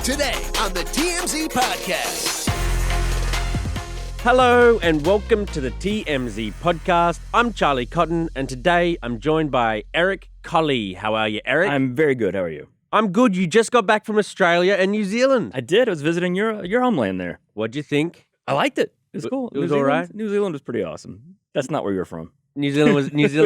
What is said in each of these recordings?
Today on the TMZ Podcast. Hello and welcome to the TMZ Podcast. I'm Charlie Cotton and today I'm joined by Eric Colley. How are you, Eric? I'm very good. How are you? I'm good. You just got back from Australia and New Zealand. I did. I was visiting your homeland there. What'd you think? I liked it. It was cool. It was all right? New Zealand was pretty awesome. That's not where you're from. New Zealand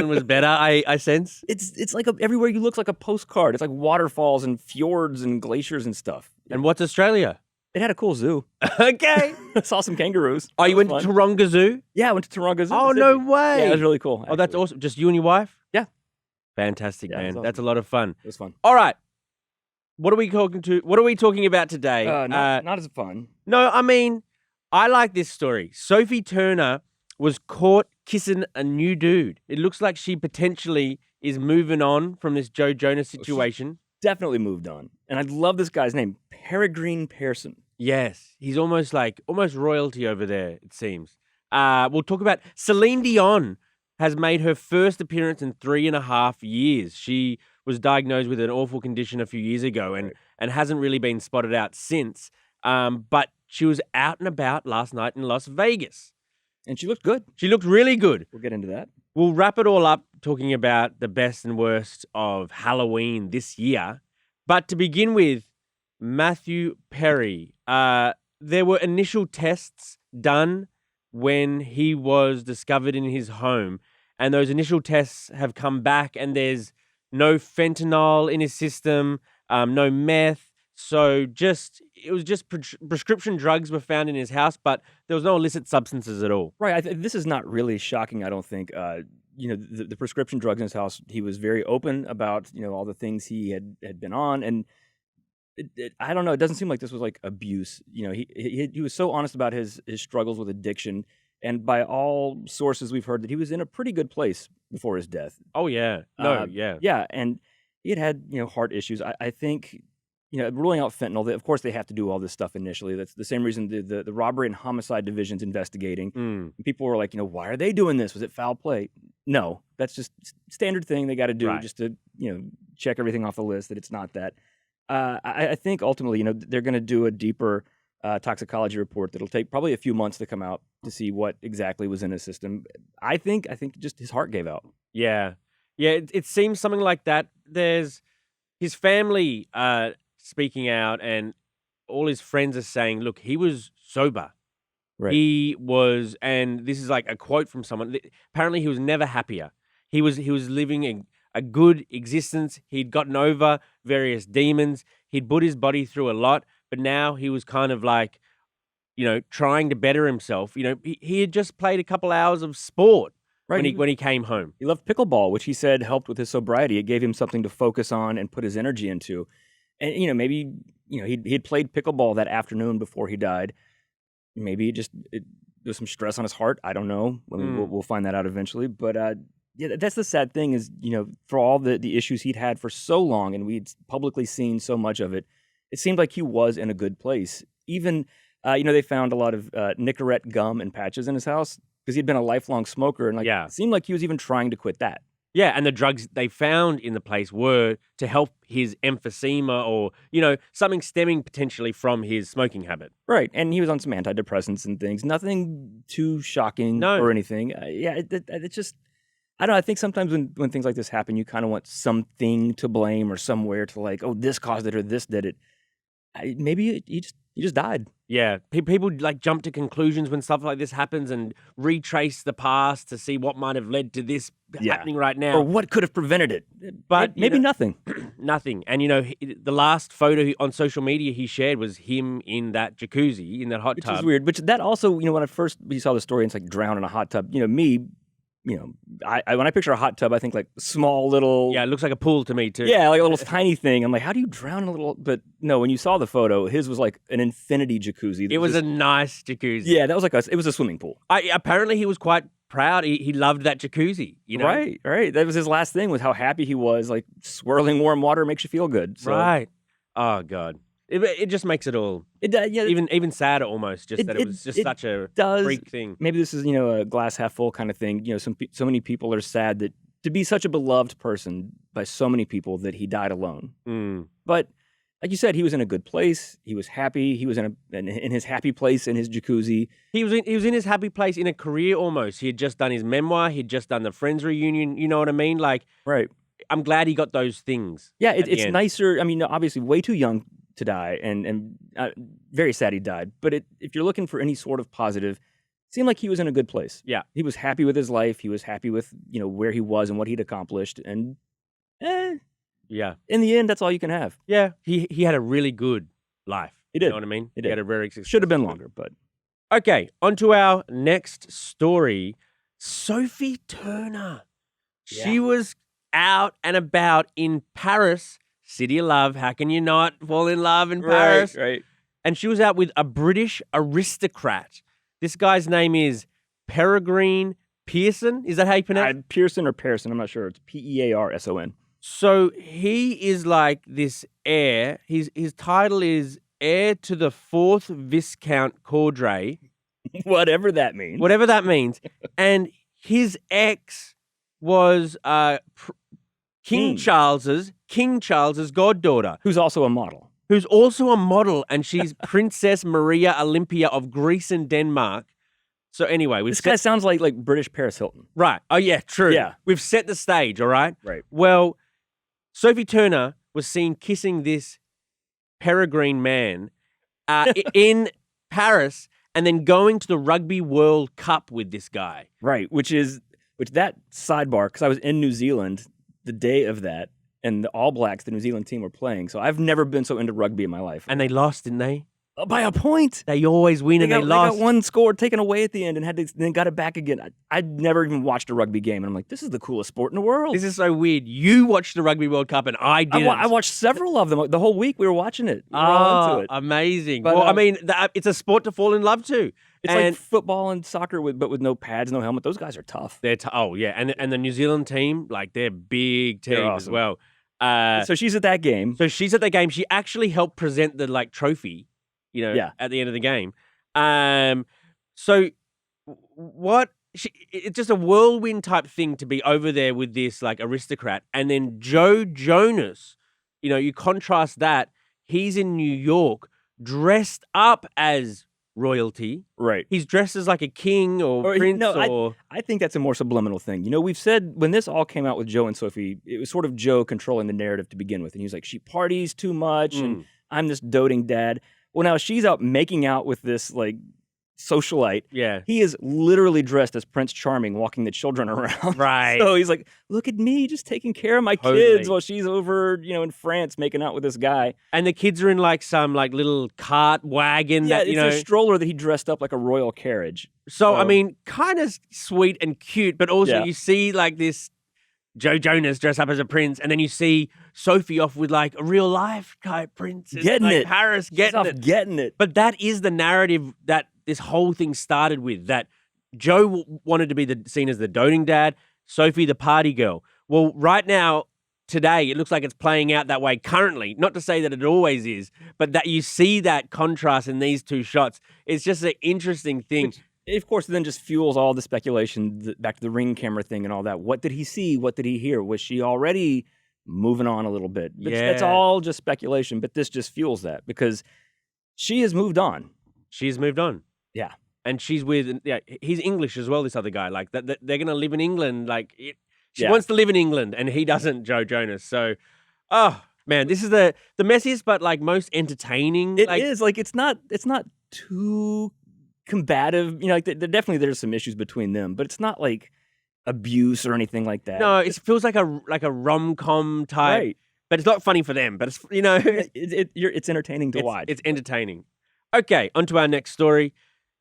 was better, I sense. It's like everywhere you look like a postcard. It's like waterfalls and fjords and glaciers and stuff. And what's Australia? It had a cool zoo. Okay. I saw some kangaroos. Oh, you went to Taronga Zoo? Yeah, I went to Taronga Zoo. Oh, Mississippi. no way. Yeah, it was really cool. Oh, that's awesome. Just you and your wife? Yeah. Fantastic, Yeah, it man. was awesome. That's a lot of fun. It was fun. All right. What are we talking about today? Not as fun. No, I mean, I like this story. Sophie Turner was caught kissing a new dude. It looks like she potentially is moving on from this Joe Jonas situation. Definitely moved on. And I love this guy's name, Peregrine Pearson. Yes, he's almost royalty over there, it seems. We'll talk about Celine Dion has made her first appearance in 3.5 years. She was diagnosed with an awful condition a few years ago and hasn't really been spotted out since. But she was out and about last night in Las Vegas. And she looked good. She looked really good. We'll get into that. We'll wrap it all up talking about the best and worst of Halloween this year. But to begin with, Matthew Perry. There were initial tests done when he was discovered in his home. And those initial tests have come back and there's no fentanyl in his system, no meth. So it was just prescription drugs were found in his house, but there was no illicit substances at all. Right. this is not really shocking, I don't think. The prescription drugs in his house, he was very open about, all the things he had been on. And I don't know, it doesn't seem like this was like abuse. He was so honest about his struggles with addiction. And by all sources, we've heard that he was in a pretty good place before his death. Oh, yeah. Yeah. Yeah. And he had heart issues. I think... ruling out fentanyl, of course they have to do all this stuff initially. That's the same reason the robbery and homicide division's investigating. And people were like, why are they doing this? Was it foul play? No, that's just standard thing they got to do just to, check everything off the list that it's not that. I think ultimately, they're going to do a deeper toxicology report that'll take probably a few months to come out to see what exactly was in his system. I think just his heart gave out. Yeah. Yeah, it seems something like that. There's his family speaking out and all his friends are saying, look, he was sober. Right. He was, and this is like a quote from someone, apparently he was never happier. He was living a good existence. He'd gotten over various demons. He'd put his body through a lot, but now he was kind of like, trying to better himself. He had just played a couple hours of sport when he came home. He loved pickleball, which he said helped with his sobriety. It gave him something to focus on and put his energy into. And, maybe, he'd played pickleball that afternoon before he died. Maybe there was some stress on his heart. I don't know. I mean, we'll find that out eventually. But, that's the sad thing is, for all the issues he'd had for so long and we'd publicly seen so much of it, it seemed like he was in a good place. Even, they found a lot of Nicorette gum and patches in his house because he'd been a lifelong smoker. And it seemed like he was even trying to quit that. Yeah, and the drugs they found in the place were to help his emphysema or, something stemming potentially from his smoking habit. Right, and he was on some antidepressants and things. Nothing too shocking or anything. It's just, I don't know, I think sometimes when things like this happen, you kind of want something to blame or somewhere to like, oh, this caused it or this did it. Maybe he just died. Yeah, people like jump to conclusions when stuff like this happens and retrace the past to see what might have led to this happening right now. Or what could have prevented it. But maybe nothing. Nothing. And, the last photo on social media he shared was him in that jacuzzi, in that hot tub. Which is weird. Which that also, when we saw the story, it's like drown in a hot tub. I when I picture a hot tub, I think like small little... Yeah, it looks like a pool to me too. Yeah, like a little tiny thing. I'm like, how do you drown in a little... But no, when you saw the photo, his was like an infinity jacuzzi. It was a nice jacuzzi. Yeah, that was it was a swimming pool. Apparently he was quite proud. He loved that jacuzzi, Right. That was his last thing, was how happy he was. Like, swirling warm water makes you feel good. So. Right. Oh, God. It just makes it all even sadder almost. Just that it was just such a freak thing. Maybe this is a glass half full kind of thing. So many people are sad that to be such a beloved person by so many people that he died alone. Mm. But like you said, he was in a good place. He was happy. He was in his happy place in his jacuzzi. He was in his happy place in a career almost. He had just done his memoir. He'd just done the Friends reunion. You know what I mean? Like, Right. I'm glad he got those things. Yeah, at the it's end. nicer. I mean, obviously, way too young to die, and very sad he died. But if you're looking for any sort of positive, it seemed like he was in a good place. Yeah. He was happy with his life. He was happy with where he was and what he'd accomplished. And Yeah. in the end, that's all you can have. Yeah. He had a really good life. He did. You know what I mean? He He had did. a very successful Should have been longer, but Okay, on to our next story. Sophie Turner. She Yeah. was out and about in Paris, City of Love. How can you not fall in love in Paris? Right. And she was out with a British aristocrat. This guy's name is Peregrine Pearson. Is that how you pronounce it? Pearson or Pearson, I'm not sure. It's Pearson. So he is like this heir. His title is heir to the 4th Viscount Cordray. Whatever that means. Whatever that means. And his ex was King Charles's goddaughter, Who's also a model. who's also a model, and she's Princess Maria Olympia of Greece and Denmark. So anyway, This guy sounds like British Paris Hilton. right. Oh yeah, true. Yeah. We've set the stage, all right? Right. Well, Sophie Turner was seen kissing this Peregrine man in Paris, and then going to the Rugby World Cup with this guy. Right. Which that sidebar, because I was in New Zealand the day of that, and the All Blacks, the New Zealand team, were playing. So I've never been so into rugby in my life. And they lost, didn't they? By a point. They always win, and they lost. They got one score taken away at the end, and then got it back again. I'd never even watched a rugby game, and I'm like, this is the coolest sport in the world. This is so weird. You watched the Rugby World Cup, and I didn't. I watched several of them the whole week. We were watching it. We were all into it. Amazing. But, well, I mean, it's a sport to fall in love to. It's like football and soccer, but with no pads, no helmet. Those guys are tough. They're oh yeah, and the New Zealand team, like they're big team They're as awesome. well. So she's at that game. So she's at the game. She actually helped present the trophy, at the end of the game. So what? It's just a whirlwind type thing to be over there with this aristocrat, and then Joe Jonas. You contrast that. He's in New York, dressed up as royalty. Right. He's dressed as like a king or prince I think that's a more subliminal thing. We've said when this all came out with Joe and Sophie, it was sort of Joe controlling the narrative to begin with. And he was like, she parties too much and I'm this doting dad. Well, now she's out making out with this socialite. Yeah. He is literally dressed as Prince Charming walking the children around. Right. So he's like, look at me just taking care of my kids while she's over, in France making out with this guy. And the kids are in some little cart wagon Yeah, that, it's a stroller that he dressed up like a royal carriage. So, I mean, kind of sweet and cute, but also you see this Joe Jonas dressed up as a prince, and then you see Sophie off with a real life type princess. Getting it. Paris, getting it. But that is the narrative that this whole thing started with, that Joe wanted to be seen as the doting dad, Sophie the party girl. Well, right now, today, it looks like it's playing out that way currently. Not to say that it always is, but that you see that contrast in these two shots. It's just an interesting thing. Which, of course, then just fuels all the speculation back to the Ring camera thing and all that. What did he see? What did he hear? Was she already moving on a little bit? That's all just speculation, but this just fuels that because she has moved on. She's moved on. Yeah. And she's with, he's English as well, this other guy. They're going to live in England. She Yeah. wants to live in England, and he doesn't, Joe Jonas. So, oh, man, this is the messiest but, most entertaining. It is. It's not too combative. There's some issues between them, but it's not abuse or anything like that. No, it feels like a rom-com type. Right. But it's not funny for them. But It's entertaining to watch. It's entertaining. Okay, on to our next story.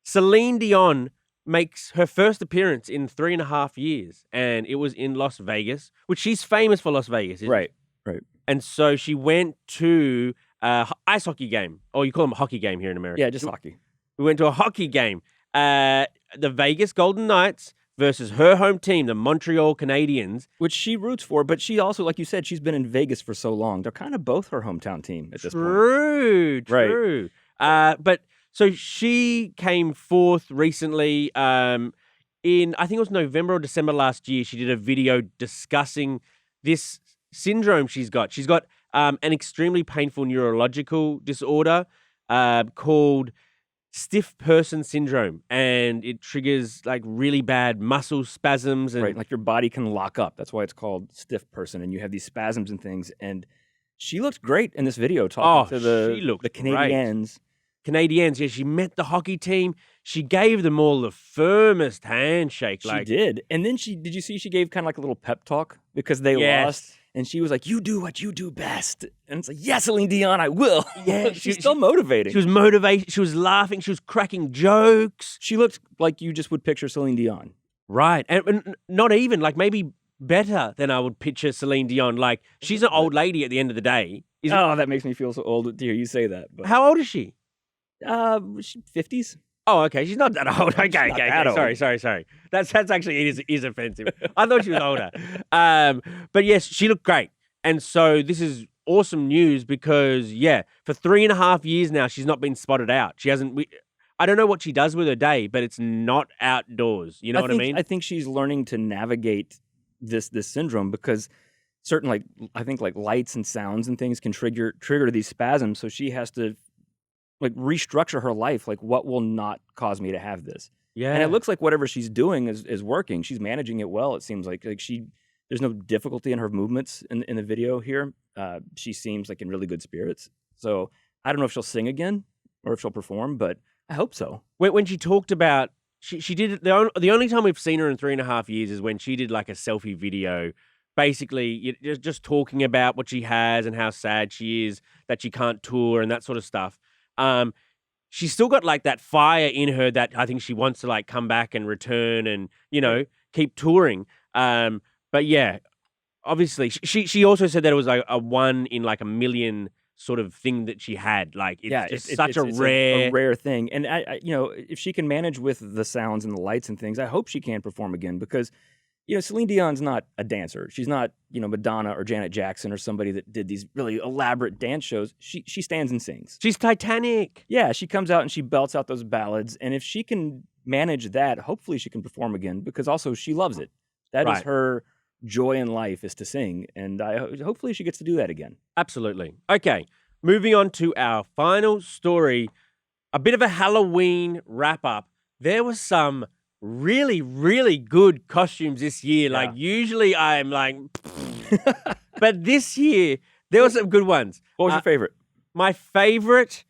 Celine Dion makes her first appearance in 3.5 years, and it was in Las Vegas, which she's famous for Las Vegas, isn't Right. she? Right. And so she went to ice hockey game, or you call them a hockey game here in America. Yeah, just hockey. We went to a hockey game. The Vegas Golden Knights versus her home team, the Montreal Canadiens. Which she roots for, but she also, like you said, she's been in Vegas for so long. They're kind of both her hometown team at this point. True. But so she came fourth recently in, I think it was November or December last year. She did a video discussing this syndrome she's got. She's got an extremely painful neurological disorder called stiff person syndrome, and it triggers like really bad muscle spasms and Right, like your body can lock up. That's why it's called stiff person, and you have these spasms and things. And she looked great in this video talking to she looked the Canadians. Canadians, yeah, she met the hockey team. She gave them all the firmest handshake. She did. And then did you see she gave kind of like a little pep talk because they lost? And she was like, "You do what you do best." And it's like, "Yes, Celine Dion, I will." Yeah, she's still motivating. She was motivated. She was laughing. She was cracking jokes. She looked like you just would picture Celine Dion. Right. And not even, like maybe better than I would picture Celine Dion. Like, she's an old lady at the end of the day. That makes me feel so old to hear you say that. But. How old is she? 50s. Oh, okay. She's not that old. Okay, that old. Sorry. That's actually is offensive. I thought she was older. But yes, she looked great. And so this is awesome news because, for 3.5 years now, she's not been spotted out. She hasn't. I don't know what she does with her day, but it's not outdoors. You know what I mean? I think she's learning to navigate this syndrome because certain I think lights and sounds and things can trigger these spasms. So she has to restructure her life. Like, what will not cause me to have this? Yeah. And it looks like whatever she's doing is working. She's managing it well. It seems like there's no difficulty in her movements in the video here. She seems like in really good spirits. So I don't know if she'll sing again or if she'll perform, but I hope so. When she talked about, she did it, the only time we've seen her in 3.5 years is when she did like a selfie video, basically just talking about what she has and how sad she is that she can't tour and that sort of stuff. She's still got like that fire in her that I think she wants to like come back and return and, keep touring. But yeah, obviously she also said that it was like a 1 in like a million sort of thing that she had. Like, it's such a rare thing. And I if she can manage with the sounds and the lights and things, I hope she can perform again because, Celine Dion's not a dancer. She's not, Madonna or Janet Jackson or somebody that did these really elaborate dance shows. She stands and sings. She's Titanic. Yeah, she comes out and she belts out those ballads. And if she can manage that, hopefully she can perform again because also she loves it. That is her joy in life, is to sing. And hopefully she gets to do that again. Absolutely. Okay, moving on to our final story, a bit of a Halloween wrap-up. There was some really, really good costumes this year. Yeah. Like, usually I'm like, but this year, there were some good ones. What was your favorite? My favorite,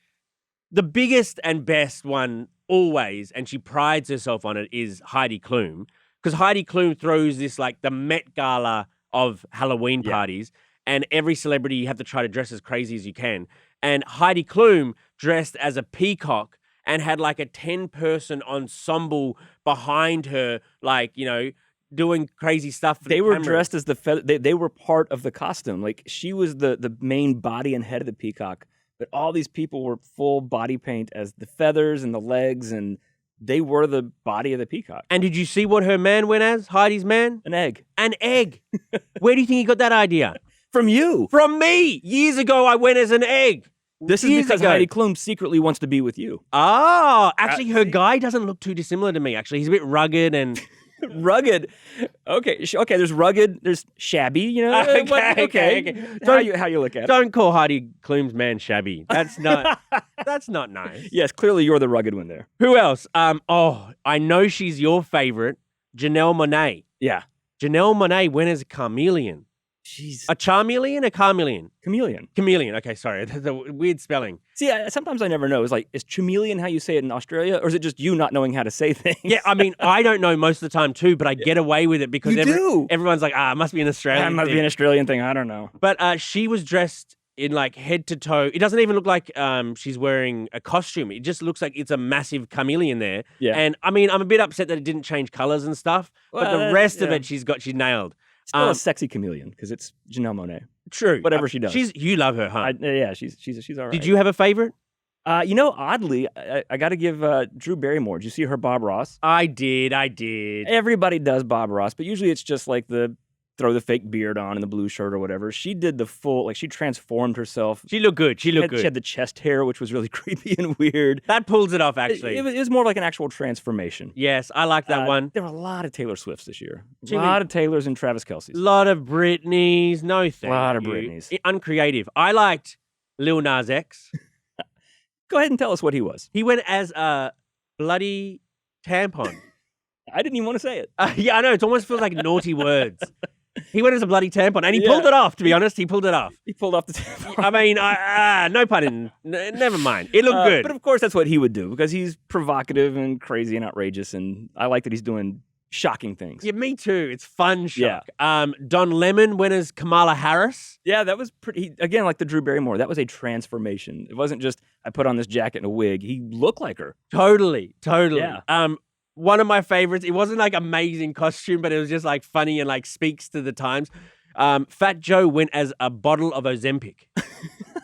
the biggest and best one always, and she prides herself on it, is Heidi Klum. Because Heidi Klum throws this, like, the Met Gala of Halloween parties, and every celebrity you have to try to dress as crazy as you can. And Heidi Klum dressed as a peacock and had like a 10-person ensemble behind her, like, doing crazy stuff. They were dressed as the feather. They were part of the costume. Like, she was the main body and head of the peacock, but all these people were full body paint as the feathers and the legs, and they were the body of the peacock. And did you see what her man went as? Heidi's man? An egg. An egg. Where do you think he got that idea? From you. From me. Years ago, I went as an egg. This is because Heidi Klum secretly wants to be with you. Oh, actually, her guy doesn't look too dissimilar to me, actually. He's a bit rugged and... Rugged. Okay, there's rugged, there's shabby, Okay. How you look at it. Don't call Heidi Klum's man shabby. That's not nice. Yes, clearly you're the rugged one there. Who else? I know she's your favorite, Janelle Monáe. Yeah. Janelle Monáe went as a chameleon. She's a charmeleon, a chameleon? Chameleon. Chameleon. Okay, sorry. That's a weird spelling. See, sometimes I never know. Is chameleon how you say it in Australia, or is it just you not knowing how to say things? Yeah, I mean, I don't know most of the time too, but I get away with it because everyone's like, it must be an Australian thing. It must be an Australian thing. I don't know. But she was dressed in like head to toe. It doesn't even look like she's wearing a costume. It just looks like it's a massive chameleon there. Yeah. And I mean, I'm a bit upset that it didn't change colors and stuff, but the rest of it, she's nailed. Still a sexy chameleon because it's Janelle Monáe. True. Whatever she does. You love her, huh? She's all right. Did you have a favorite? Oddly, I got to give Drew Barrymore. Did you see her Bob Ross? I did. Everybody does Bob Ross, but usually it's just like the throw the fake beard on and the blue shirt or whatever. She did the full, like she transformed herself. She looked good. She looked good. She had the chest hair, which was really creepy and weird. That pulls it off, actually. It was more like an actual transformation. Yes, I like that one. There were a lot of Taylor Swifts this year. A Too lot many- of Taylors and Travis Kelce's. A lot of Britneys. No thank you. A lot of Britneys. Uncreative. I liked Lil Nas X. Go ahead and tell us what he was. He went as a bloody tampon. I didn't even want to say it. Yeah, I know. It almost feels like naughty words. He went as a bloody tampon, and he pulled it off, to be honest. He pulled it off. He pulled off the tampon. I mean, no pun in. Never mind. It looked good. But of course, that's what he would do because he's provocative and crazy and outrageous, and I like that he's doing shocking things. Yeah, me too. It's fun shock. Don Lemon went as Kamala Harris. Yeah, that was pretty, again, like the Drew Barrymore, that was a transformation. It wasn't just, I put on this jacket and a wig. He looked like her. Totally. Yeah. One of my favorites, it wasn't like amazing costume, but it was just like funny and like speaks to the times. Fat Joe went as a bottle of Ozempic.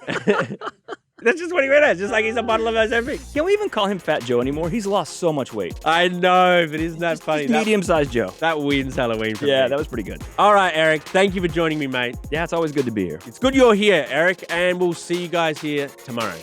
That's just what he went as, just like he's a bottle of Ozempic. Can we even call him Fat Joe anymore? He's lost so much weight. I know, but isn't that funny? Medium-sized Joe. That wins Halloween for me. Yeah, that was pretty good. All right, Eric, thank you for joining me, mate. Yeah, it's always good to be here. It's good you're here, Eric, and we'll see you guys here tomorrow.